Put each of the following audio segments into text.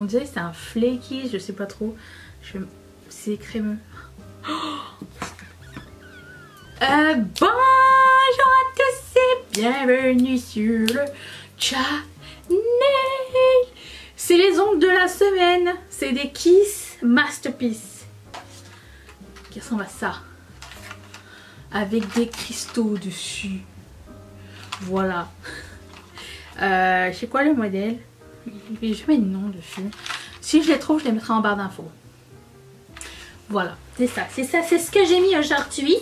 On dirait que c'est un flaky, je sais pas trop. C'est crémeux. Bonjour à tous et bienvenue sur le channel. C'est les ongles de la semaine. C'est des Kiss Masterpiece. Qui ressemble à ça. Avec des cristaux dessus. Voilà. C'est quoi le modèle? Je mets le nom dessus. Si je les trouve, je les mettrai en barre d'infos. Voilà, c'est ça, c'est ce que j'ai mis aujourd'hui.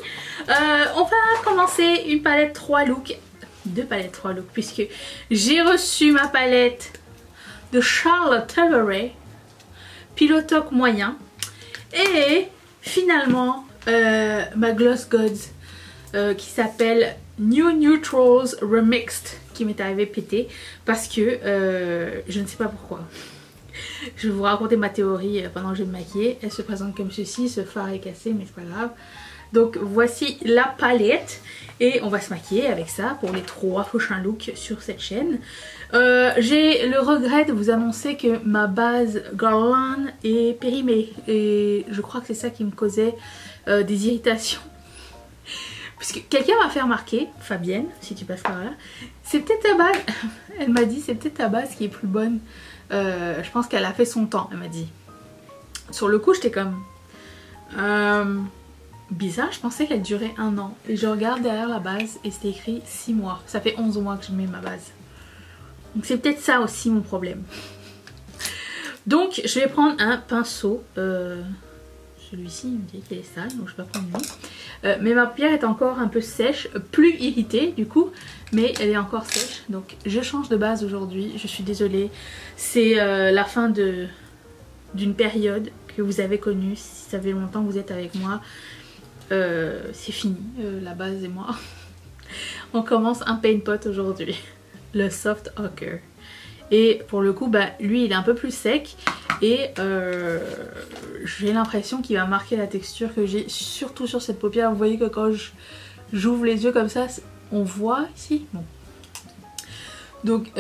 On va commencer une palette 3 looks. Deux palettes 3 looks, puisque j'ai reçu ma palette de Charlotte Tilbury, Pillow Talk moyen. Et finalement, ma Gloss Gods qui s'appelle New Neutrals Remixed, qui m'est arrivé pété parce que je ne sais pas pourquoi. Je vais vous raconter ma théorie pendant que je vais me maquiller. Elle se présente comme ceci, ce fard est cassé mais c'est pas grave. Donc voici la palette et on va se maquiller avec ça pour les 3 prochains looks sur cette chaîne. J'ai le regret de vous annoncer que ma base Garland est périmée et je crois que c'est ça qui me causait des irritations. Parce que quelqu'un m'a fait remarquer, Fabienne, si tu passes par là, c'est peut-être ta base, elle m'a dit, c'est peut-être ta base qui est plus bonne. Je pense qu'elle a fait son temps, elle m'a dit. Sur le coup, j'étais comme... bizarre, je pensais qu'elle durait 1 an. Et je regarde derrière la base et c'était écrit 6 mois. Ça fait 11 mois que je mets ma base. Donc c'est peut-être ça aussi mon problème. Donc je vais prendre un pinceau. Celui-ci, il me dit qu'il est sale, donc je vais pas prendre lui. Mais ma paupière est encore un peu sèche, plus irritée du coup, mais elle est encore sèche. Donc je change de base aujourd'hui, je suis désolée. C'est la fin d'une période que vous avez connue. Si ça fait longtemps que vous êtes avec moi, c'est fini, la base et moi. On commence un paint pot aujourd'hui, le Soft Ochre. Et pour le coup, bah, lui il est un peu plus sec et j'ai l'impression qu'il va marquer la texture que j'ai, surtout sur cette paupière. Vous voyez que quand j'ouvre les yeux comme ça, on voit ici. Bon. Donc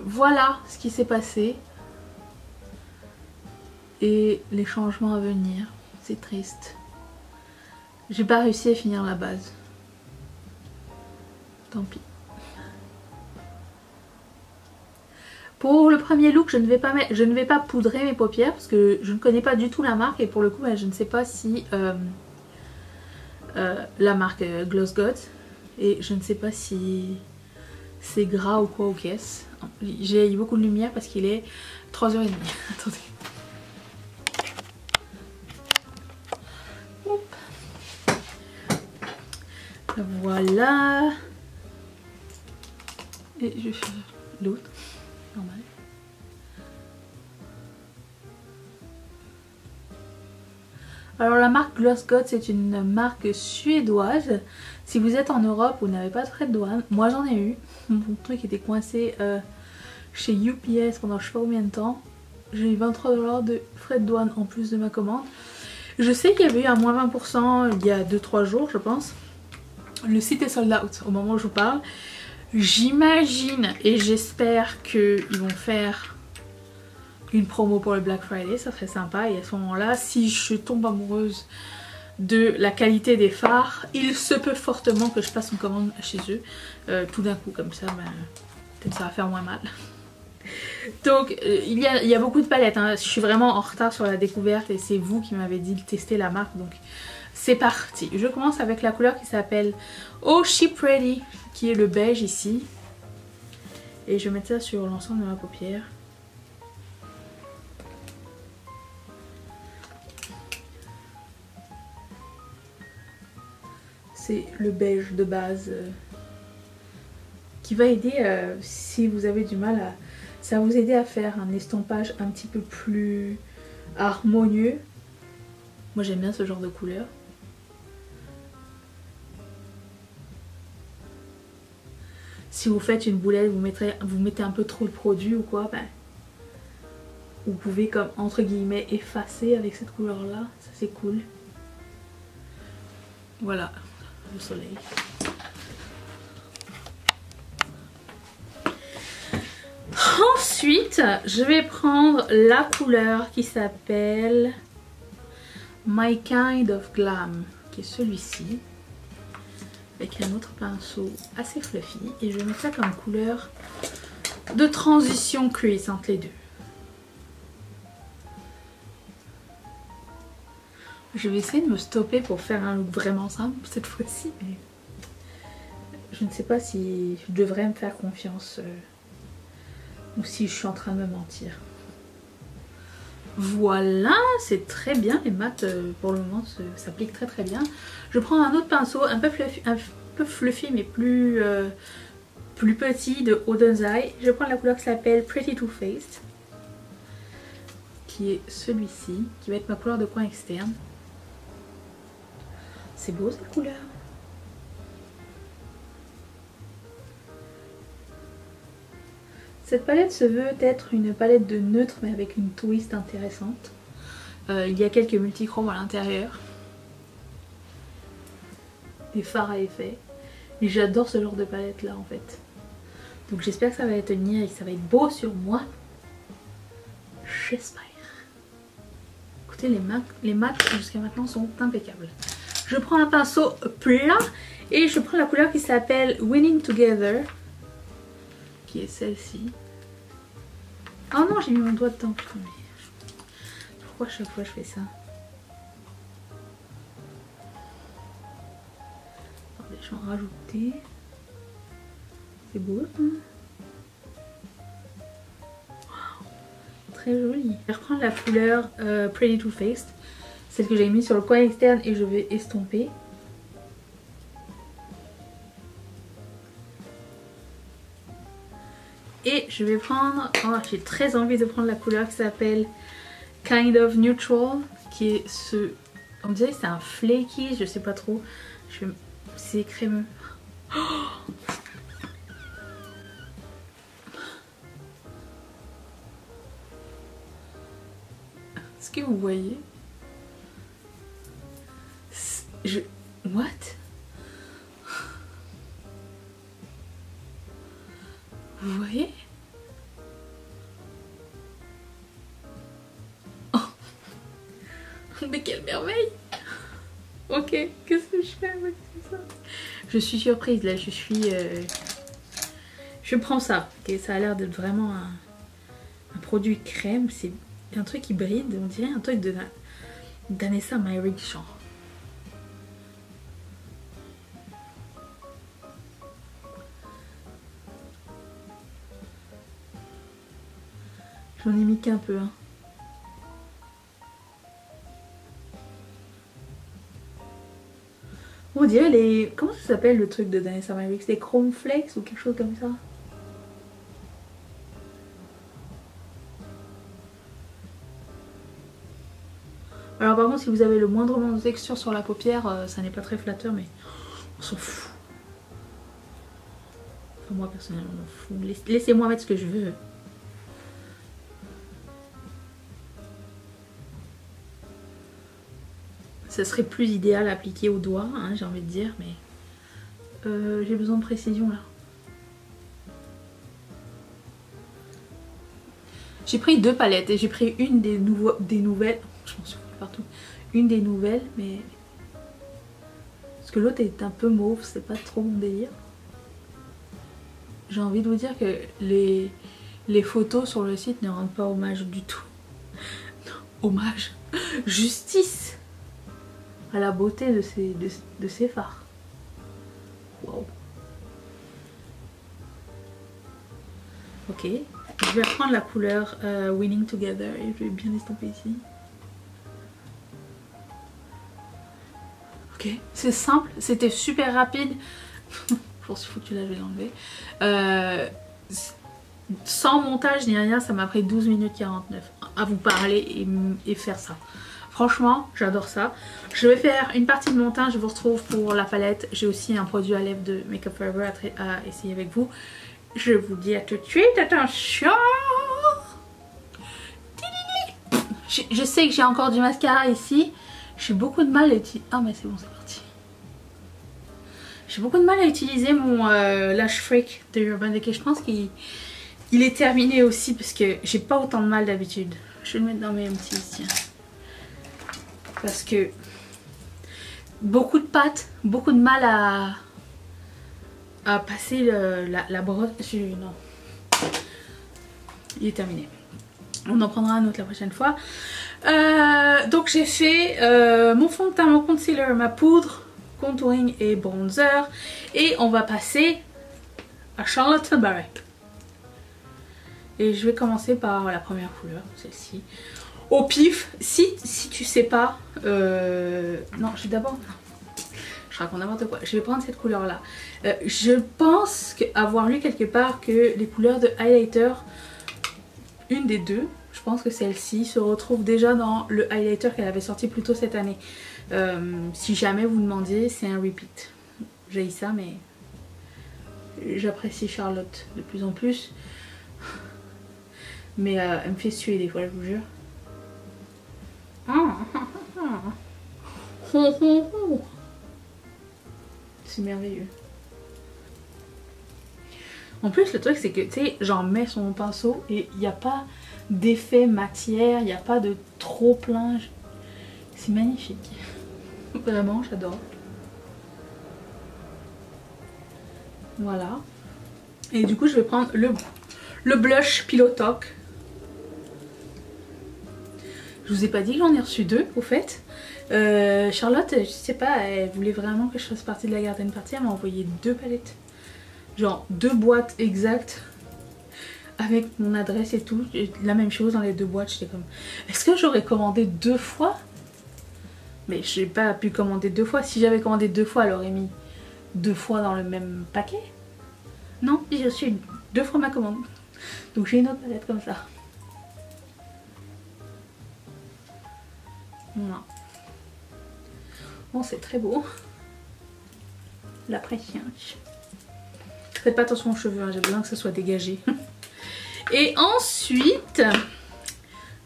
voilà ce qui s'est passé et les changements à venir. C'est triste. J'ai pas réussi à finir la base. Tant pis. Pour le premier look, je ne vais pas poudrer mes paupières parce que je ne connais pas du tout la marque et pour le coup, je ne sais pas si la marque Gloss Gods et je ne sais pas si c'est gras ou quoi aux caisses. J'ai eu beaucoup de lumière parce qu'il est 3h30. Attendez. Hop. Voilà. Et je fais l'autre. Normal. Alors la marque Gloss Gods c'est une marque suédoise. Si vous êtes en Europe, vous n'avez pas de frais de douane. Moi j'en ai eu. Mon truc était coincé chez UPS pendant je sais pas combien de temps. J'ai eu 23 $ de frais de douane en plus de ma commande. Je sais qu'il y avait eu un moins 20% il y a 2-3 jours je pense. Le site est sold out au moment où je vous parle. J'imagine et j'espère qu'ils vont faire une promo pour le Black Friday, ça serait sympa. Et à ce moment-là, si je tombe amoureuse de la qualité des fards, il se peut fortement que je fasse une commande chez eux tout d'un coup, comme ça, peut-être ça va faire moins mal. Donc il y a beaucoup de palettes, hein. Je suis vraiment en retard sur la découverte et c'est vous qui m'avez dit de tester la marque, donc c'est parti. Je commence avec la couleur qui s'appelle Oh She Pretty, qui est le beige ici. Et je vais mettre ça sur l'ensemble de ma paupière. C'est le beige de base qui va aider si vous avez du mal à... Ça va vous aider à faire un estampage un petit peu plus harmonieux. Moi j'aime bien ce genre de couleur. Si vous faites une boulette, vous mettez un peu trop de produit ou quoi, vous pouvez comme entre guillemets effacer avec cette couleur là, ça c'est cool. Voilà, le soleil. Ensuite, je vais prendre la couleur qui s'appelle My Kind of Glam, qui est celui-ci, avec un autre pinceau assez fluffy. Et je vais mettre ça comme couleur de transition crease entre les deux. Je vais essayer de me stopper pour faire un look vraiment simple cette fois-ci, mais je ne sais pas si je devrais me faire confiance ou si je suis en train de me mentir. Voilà, c'est très bien, les mat pour le moment s'appliquent très très bien. Je prends un autre pinceau un peu fluffy mais plus petit de Odenzai. Je prends la couleur qui s'appelle Pretty Too Faced, qui est celui-ci, qui va être ma couleur de coin externe. C'est beau cette couleur. Cette palette se veut être une palette de neutre mais avec une twist intéressante. Il y a quelques multichromes à l'intérieur. Des fards à effet. Et j'adore ce genre de palette là en fait. Donc j'espère que ça va tenir et que ça va être beau sur moi. J'espère. Écoutez, les mats jusqu'à maintenant sont impeccables. Je prends un pinceau plat et je prends la couleur qui s'appelle Winning Together, qui est celle-ci. Oh non, j'ai mis mon doigt dedans. Putain, mais pourquoi à chaque fois je fais ça? Attendez, je vais en rajouter. C'est beau, hein? Wow, très joli. Je vais reprendre la couleur Pretty Too Faced, celle que j'ai mis sur le coin externe, et je vais estomper. Et je vais prendre, oh, j'ai très envie de prendre la couleur qui s'appelle Kind of Neutral, qui est ce, on dirait que c'est un flaky, je sais pas trop, c'est crémeux. Oh, est-ce que vous voyez? What? Vous voyez? Oh. Mais quelle merveille! Ok, qu'est-ce que je fais avec ça? Je suis surprise là, je prends ça. Okay, ça a l'air d'être vraiment un produit crème. C'est un truc qui brille, on dirait un truc de Danessa Myrick Jean. J'en ai mis qu'un peu. Hein. On dirait les... Comment ça s'appelle le truc de Danessa Myrick? Des Chrome Flakes ou quelque chose comme ça? Alors par contre, si vous avez le moindrement de texture sur la paupière, ça n'est pas très flatteur, mais on s'en fout. Enfin moi personnellement, on m'en fout. Laissez-moi mettre ce que je veux. Ça serait plus idéal à appliquer au doigt, hein, j'ai envie de dire, mais j'ai besoin de précision là. J'ai pris deux palettes et j'ai pris une des nouvelles, je m'en souviens partout, une des nouvelles, mais parce que l'autre est un peu mauve, c'est pas trop mon délire. J'ai envie de vous dire que les photos sur le site ne rendent pas hommage du tout. Non, hommage, justice à la beauté de ces fards. Wow. Ok, je vais prendre la couleur Winning Together et je vais bien estomper ici. Ok, c'est simple, c'était super rapide. Pour ce foutu là, je vais l'enlever. Sans montage ni rien, ça m'a pris 12 minutes 49 à vous parler et faire ça. Franchement, j'adore ça. Je vais faire une partie de montage, je vous retrouve pour la palette. J'ai aussi un produit à lèvres de Make Up For Ever à essayer avec vous. Je vous dis à tout de suite, attention. Je sais que j'ai encore du mascara ici. J'ai beaucoup de mal à utiliser... Ah mais c'est bon, c'est parti. J'ai beaucoup de mal à utiliser mon Lash Freak de Urban Decay. Je pense qu'il Il est terminé aussi parce que j'ai pas autant de mal d'habitude. Je vais le mettre dans mes M6, tiens. Parce que beaucoup de pâtes, beaucoup de mal à passer la brosse. Non. Il est terminé. On en prendra un autre la prochaine fois. Donc j'ai fait mon fond de teint, mon concealer, ma poudre, contouring et bronzer. Et on va passer à Charlotte Tilbury. Et je vais commencer par la première couleur, celle-ci. Au pif, si tu sais pas... non, je vais d'abord... Je raconte n'importe quoi. Je vais prendre cette couleur-là. Je pense avoir lu quelque part que les couleurs de highlighter, une des deux, je pense que celle-ci se retrouve déjà dans le highlighter qu'elle avait sorti plus tôt cette année. Si jamais vous demandiez, c'est un repeat. J'ai ça, mais j'apprécie Charlotte de plus en plus. Mais elle me fait suer des fois, je vous jure. C'est merveilleux. En plus, le truc, c'est que, tu sais, j'en mets sur mon pinceau et il n'y a pas d'effet matière, il n'y a pas de trop plein. C'est magnifique. Vraiment, j'adore. Voilà. Et du coup, je vais prendre le blush Pillow Talk. Je vous ai pas dit que j'en ai reçu deux, au fait. Charlotte, je sais pas, elle voulait vraiment que je fasse partie de la garden party. Elle m'a envoyé 2 palettes. Genre 2 boîtes exactes. Avec mon adresse et tout. La même chose dans les 2 boîtes. J'étais comme, est-ce que j'aurais commandé 2 fois? Mais j'ai pas pu commander 2 fois. Si j'avais commandé 2 fois, elle aurait mis 2 fois dans le même paquet. Non, j'ai reçu 2 fois ma commande. Donc j'ai une autre palette comme ça. Voilà. Bon, c'est très beau. La pression. Faites pas attention aux cheveux, hein, j'ai besoin que ça soit dégagé. Et ensuite,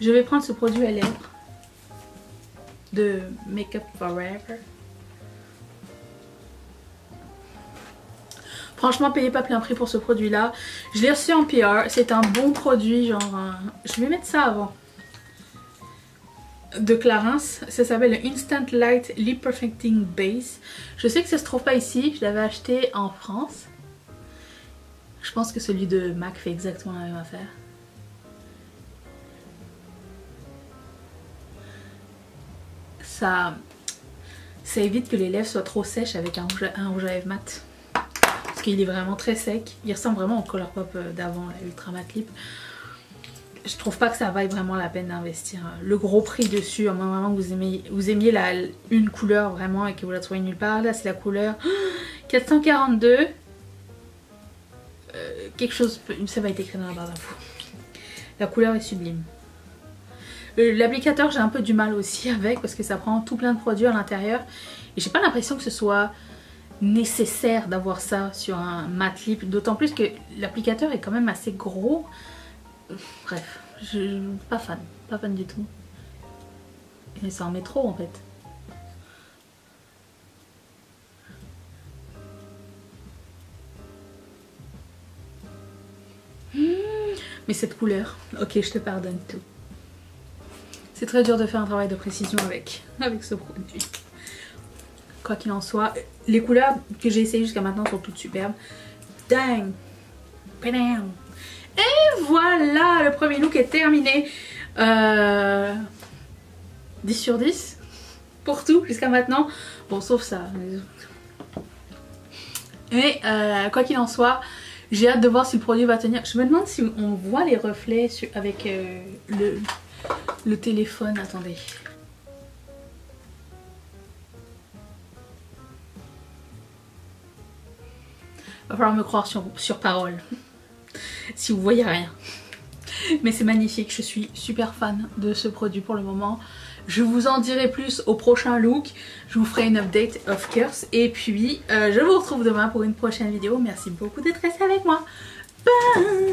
je vais prendre ce produit à lèvres de Make Up Forever. Franchement, payez pas plein prix pour ce produit-là. Je l'ai reçu en PR. C'est un bon produit, genre... Je vais mettre ça avant. De Clarins. Ça s'appelle le Instant Light Lip Perfecting Base. Je sais que ça se trouve pas ici. Je l'avais acheté en France. Je pense que celui de MAC fait exactement la même affaire. Ça évite que les lèvres soient trop sèches avec un rouge à lèvres mat. Parce qu'il est vraiment très sec. Il ressemble vraiment au Colourpop d'avant, la Ultra Matte Lip. Je trouve pas que ça vaille vraiment la peine d'investir le gros prix dessus, à moins vraiment que vous aimiez une couleur vraiment et que vous la trouvez nulle part. Là c'est la couleur 442. Quelque chose, ça va être écrit dans la barre d'infos. La couleur est sublime. L'applicateur j'ai un peu du mal aussi avec parce que ça prend tout plein de produits à l'intérieur. Et j'ai pas l'impression que ce soit nécessaire d'avoir ça sur un matte lip. D'autant plus que l'applicateur est quand même assez gros. Bref, pas fan du tout. Et ça en met trop en fait. Mais cette couleur, ok, je te pardonne tout. C'est très dur de faire un travail de précision avec ce produit. Quoi qu'il en soit, les couleurs que j'ai essayées jusqu'à maintenant sont toutes superbes. Dang! Et voilà, le premier look est terminé. 10 sur 10 pour tout jusqu'à maintenant. Bon, sauf ça. Et quoi qu'il en soit, j'ai hâte de voir si le produit va tenir. Je me demande si on voit les reflets avec le téléphone. Attendez. Va falloir me croire sur parole. Si vous voyez rien. Mais c'est magnifique, je suis super fan de ce produit pour le moment. Je vous en dirai plus au prochain look. Je vous ferai une update of course. Et puis je vous retrouve demain pour une prochaine vidéo. Merci beaucoup d'être resté avec moi. Bye!